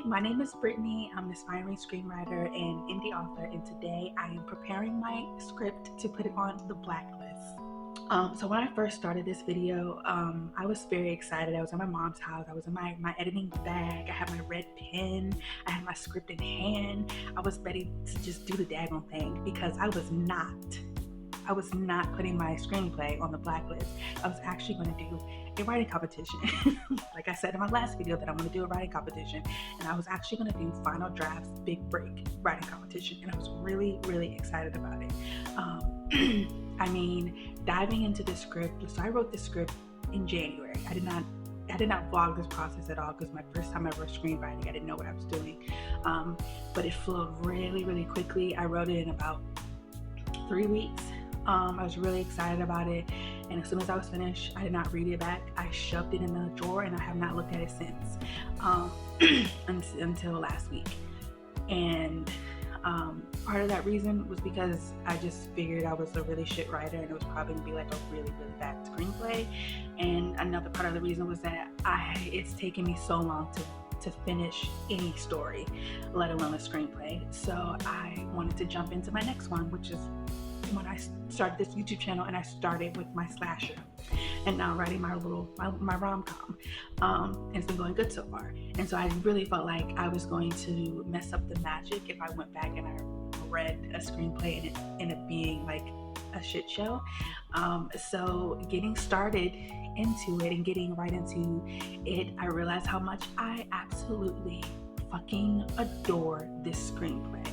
my name is Brittany. I'm an aspiring screenwriter and indie author, and today I am preparing my script to put it on the Blacklist. So when I first started this video, I was very excited. I was at my mom's house. I was in my editing bag. I had my red pen. I had my script in hand. I was ready to just do the daggone thing because I was not putting my screenplay on the Blacklist. I was actually going to do a writing competition. Like I said in my last video that I'm going to do a writing competition, and I was actually going to do Final Draft's Big Break writing competition, and I was really, really excited about it. I mean, diving into the script, so I wrote this script in January. I did not vlog this process at all because my first time ever screenwriting, I didn't know what I was doing. But it flowed really, really quickly. I wrote it in about 3 weeks. I was really excited about it, and as soon as I was finished, I did not read it back. I shoved it in the drawer, and I have not looked at it since until last week. And part of that reason was because I just figured I was a really shit writer, and it was probably gonna be like a really, really bad screenplay. And another part of the reason was that it's taken me so long to finish any story, let alone a screenplay. So I wanted to jump into my next one, which is when I started this YouTube channel, and I started with my slasher, and now writing my rom-com, and it's been going good so far. And so I really felt like I was going to mess up the magic if I went back and I read a screenplay and it ended up being like a shit show. So getting started into it and getting right into it, I realized how much I absolutely fucking adore this screenplay.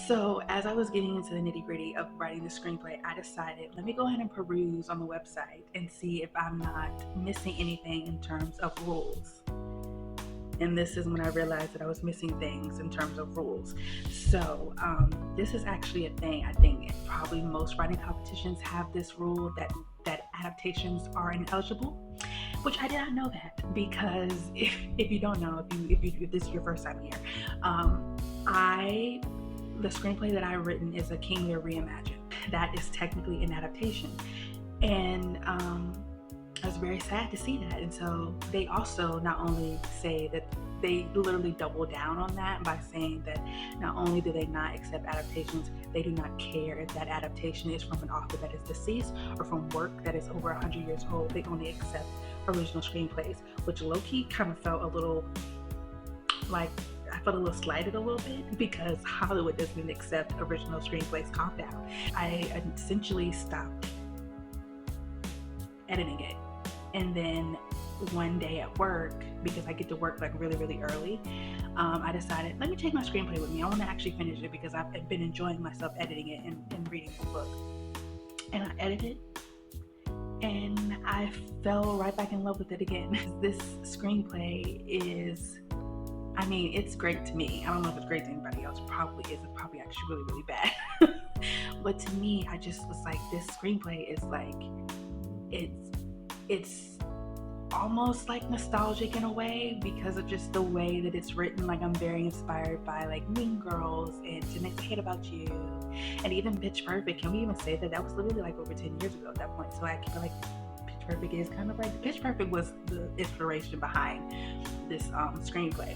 So as I was getting into the nitty-gritty of writing the screenplay, I decided, let me go ahead and peruse on the website and see if I'm not missing anything in terms of rules. And this is when I realized that I was missing things in terms of rules. So this is actually a thing. I think probably most writing competitions have this rule that adaptations are ineligible, which I did not know that, because if you don't know, if this is your first time here, the screenplay that I've written is a King Lear reimagined. That is technically an adaptation, and I was very sad to see that. And so they also not only say that, they literally double down on that by saying that not only do they not accept adaptations, they do not care if that adaptation is from an author that is deceased or from work that is over 100 years old. They only accept original screenplays, which low-key kind of felt a little like, I felt a little slighted a little bit, because Hollywood doesn't accept original screenplays. Calm down. I essentially stopped editing it, and then one day at work, because I get to work like really, really early, I decided, let me take my screenplay with me. I want to actually finish it because I've been enjoying myself editing it and reading the book. And I edited, and I fell right back in love with it again. This screenplay is, I mean, it's great to me. I don't know if it's great to anybody else. It probably is. It's probably actually really, really bad. But to me, I just was like, this screenplay is like, it's almost like nostalgic in a way because of just the way that it's written. Like, I'm very inspired by like Mean Girls and To Make Hate About You, and even Pitch Perfect. Can we even say that was literally like over 10 years ago at that point? So I feel like Pitch Perfect is kind of like, Pitch Perfect was the inspiration behind this screenplay.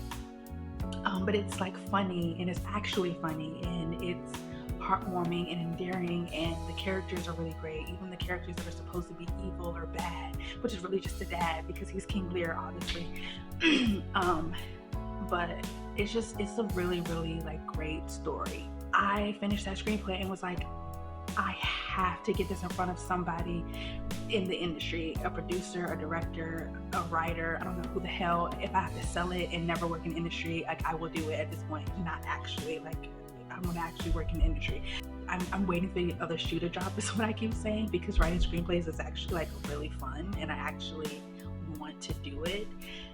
But it's like funny, and it's actually funny, and it's heartwarming and endearing, and the characters are really great. Even the characters that are supposed to be evil or bad, which is really just the dad because he's King Lear, obviously. But it's a really, really like great story. I finished that screenplay and was like, I have to get this in front of somebody in the industry, a producer, a director, a writer. I don't know who the hell. If I have to sell it and never work in the industry, like, I will do it at this point. Not actually, like, I want to actually work in the industry. I'm waiting for the other shoe to drop is what I keep saying, because writing screenplays is actually like really fun, and I actually want to do it,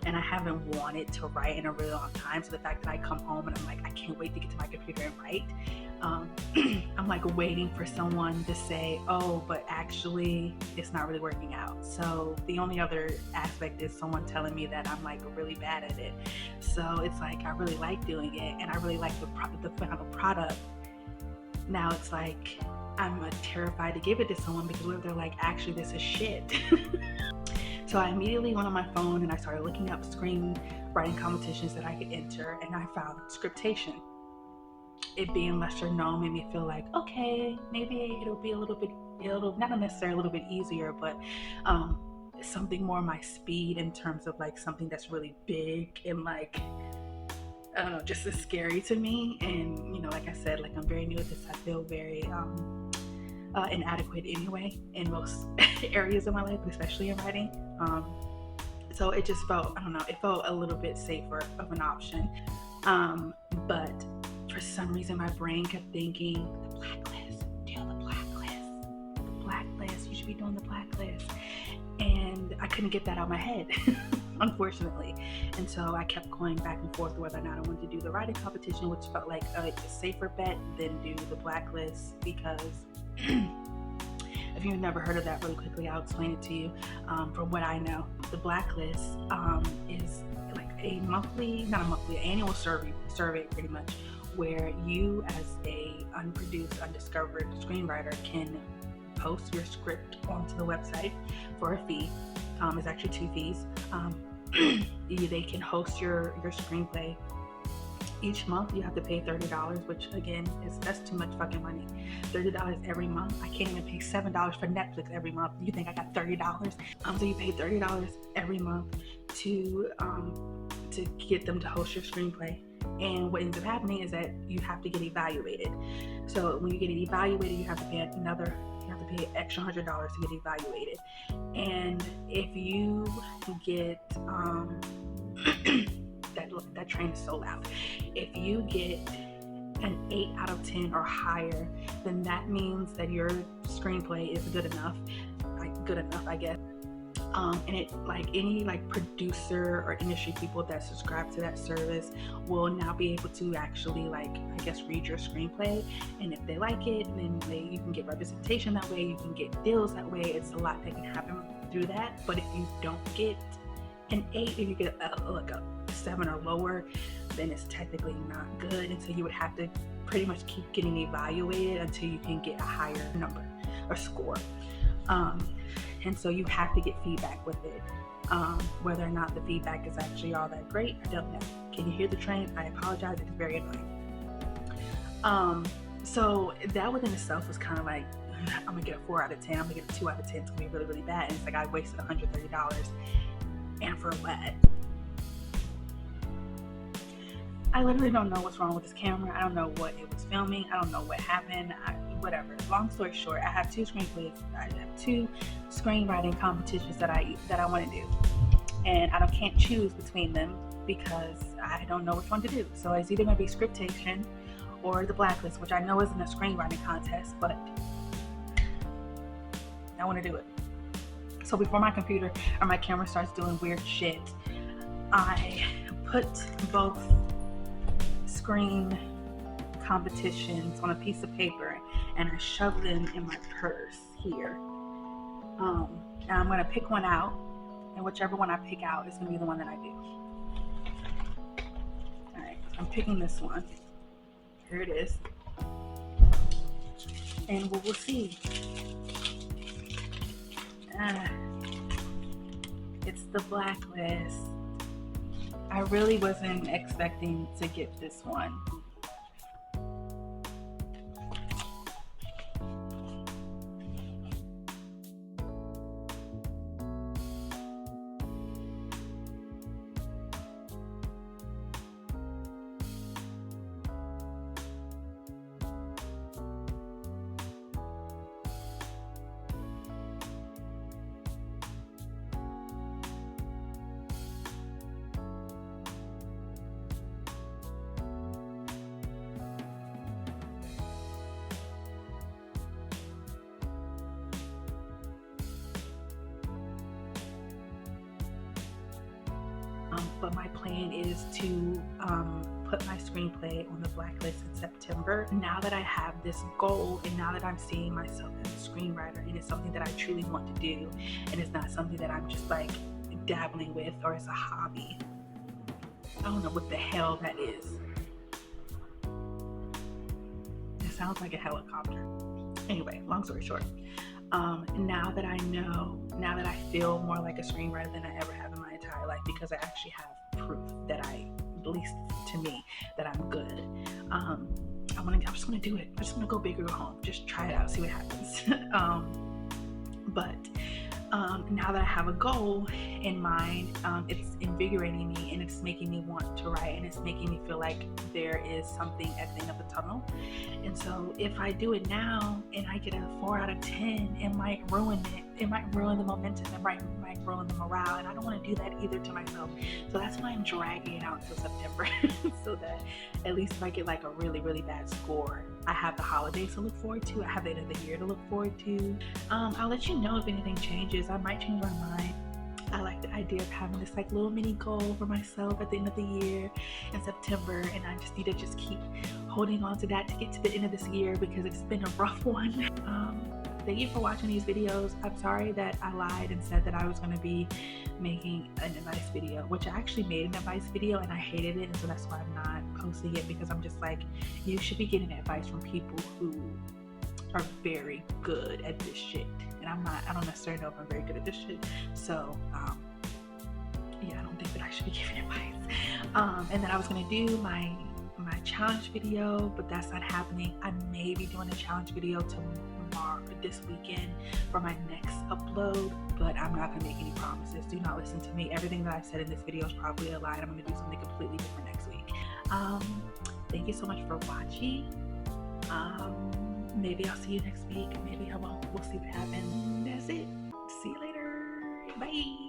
and I haven't wanted to write in a really long time. So the fact that I come home and I'm like, I can't wait to get to my computer and write, I'm like waiting for someone to say, oh, but actually it's not really working out. So the only other aspect is someone telling me that I'm like really bad at it. So it's like, I really like doing it, and I really like the final product. Now it's like, I'm terrified to give it to someone because what if they're like, actually this is shit. So I immediately went on my phone and I started looking up screenwriting competitions that I could enter, and I found Scriptation. It being lesser known made me feel like, okay, maybe it'll be not necessarily a little bit easier, but something more my speed in terms of like something that's really big and like, I don't know, just as scary to me. And you know, like I said, like, I'm very new at this. I feel very inadequate anyway in most areas of my life, but especially in writing. So it just felt, I don't know, it felt a little bit safer of an option. But for some reason my brain kept thinking, the Blacklist, do the Blacklist, the Blacklist, you should be doing the Blacklist. And I couldn't get that out of my head, unfortunately. And so I kept going back and forth whether or not I wanted to do the writing competition, which felt like a safer bet than do the Blacklist, because if you've never heard of that, really quickly, I'll explain it to you. From what I know, the Blacklist is like annual survey pretty much, where you as a unproduced, undiscovered screenwriter can post your script onto the website for a fee. It's actually 2 fees. They can host your screenplay. Each month you have to pay $30, which again that's too much fucking money. $30 every month. I can't even pay $7 for Netflix every month. You think I got $30? So you pay $30 every month to get them to host your screenplay. And what ends up happening is that you have to get evaluated. So when you get evaluated, you have to pay an extra $100 to get evaluated. And if you get that train is so loud. If you get an 8 out of 10 or higher, then that means that your screenplay is good enough, I guess. And it, like, any like producer or industry people that subscribe to that service will now be able to actually, like, I guess, read your screenplay, and if they like it, then you can get representation that way, you can get deals that way. It's a lot that can happen through that. But if you don't get an 8, if you get like a 7 or lower, then it's technically not good, and so you would have to pretty much keep getting evaluated until you can get a higher number or score. And so you have to get feedback with it. Whether or not the feedback is actually all that great, I don't know. Can you hear the train? I apologize, it's very annoying. So that within itself was kind of like, I'm gonna get a 4 out of 10, I'm gonna get a 2 out of 10, it's gonna be really, really bad. And it's like, I wasted $130, and for what? I literally don't know what's wrong with this camera. I don't know what it was filming. I don't know what happened. Whatever. Long story short, I have 2 screenplays. I have 2 screenwriting competitions that I want to do, and I can't choose between them because I don't know which one to do. So it's either going to be Scriptation or the Blacklist, which I know isn't a screenwriting contest, but I want to do it. So before my computer or my camera starts doing weird shit, I put both screen competitions on a piece of paper, and I shove them in my purse here. And I'm gonna pick one out, and whichever one I pick out is gonna be the one that I do. All right, I'm picking this one. Here it is, and we'll see. It's the Blacklist. I really wasn't expecting to get this one. But my plan is to put my screenplay on the Blacklist in September. Now that I have this goal, and now that I'm seeing myself as a screenwriter, and it's something that I truly want to do, and it's not something that I'm just like dabbling with or it's a hobby. I don't know what the hell that is. It sounds like a helicopter. Anyway, long story short, now that I know, now that I feel more like a screenwriter than I ever have in my entire life, because I actually have proof that at least to me, that I'm good. I'm just gonna do it. I'm just gonna go big or go home. Just try it out, see what happens. But now that I have a goal in mind, it's invigorating me, and it's making me want to write, and it's making me feel like there is something at the end of the tunnel. And so if I do it now and I get a 4 out of 10, it might ruin it. It might ruin the momentum. It might ruin the morale, and I don't want to do that either to myself. So that's why I'm dragging it out until September, so that at least if I get like a really, really bad score, I have the holidays to look forward to. I have the end of the year to look forward to. I'll let you know if anything changes. I might change my mind. I like the idea of having this like little mini goal for myself at the end of the year in September, and I just need to just keep holding on to that to get to the end of this year, because it's been a rough one. Thank you for watching these videos. I'm sorry that I lied and said that I was going to be making an advice video, which I actually made an advice video and I hated it, and so that's why I'm not posting it, because I'm just like, you should be getting advice from people who are very good at this shit, and I don't necessarily know if I'm very good at this shit. So yeah, I don't think that I should be giving advice. And then I was going to do my challenge video, but that's not happening. I may be doing a challenge video tomorrow, this weekend, for my next upload, but I'm not gonna make any promises. Do not listen to me. Everything that I said in this video is probably a lie, and I'm gonna do something completely different next week. Thank you so much for watching. Maybe I'll see you next week, maybe I won't. We'll see what happens. That's it. See you later. Bye.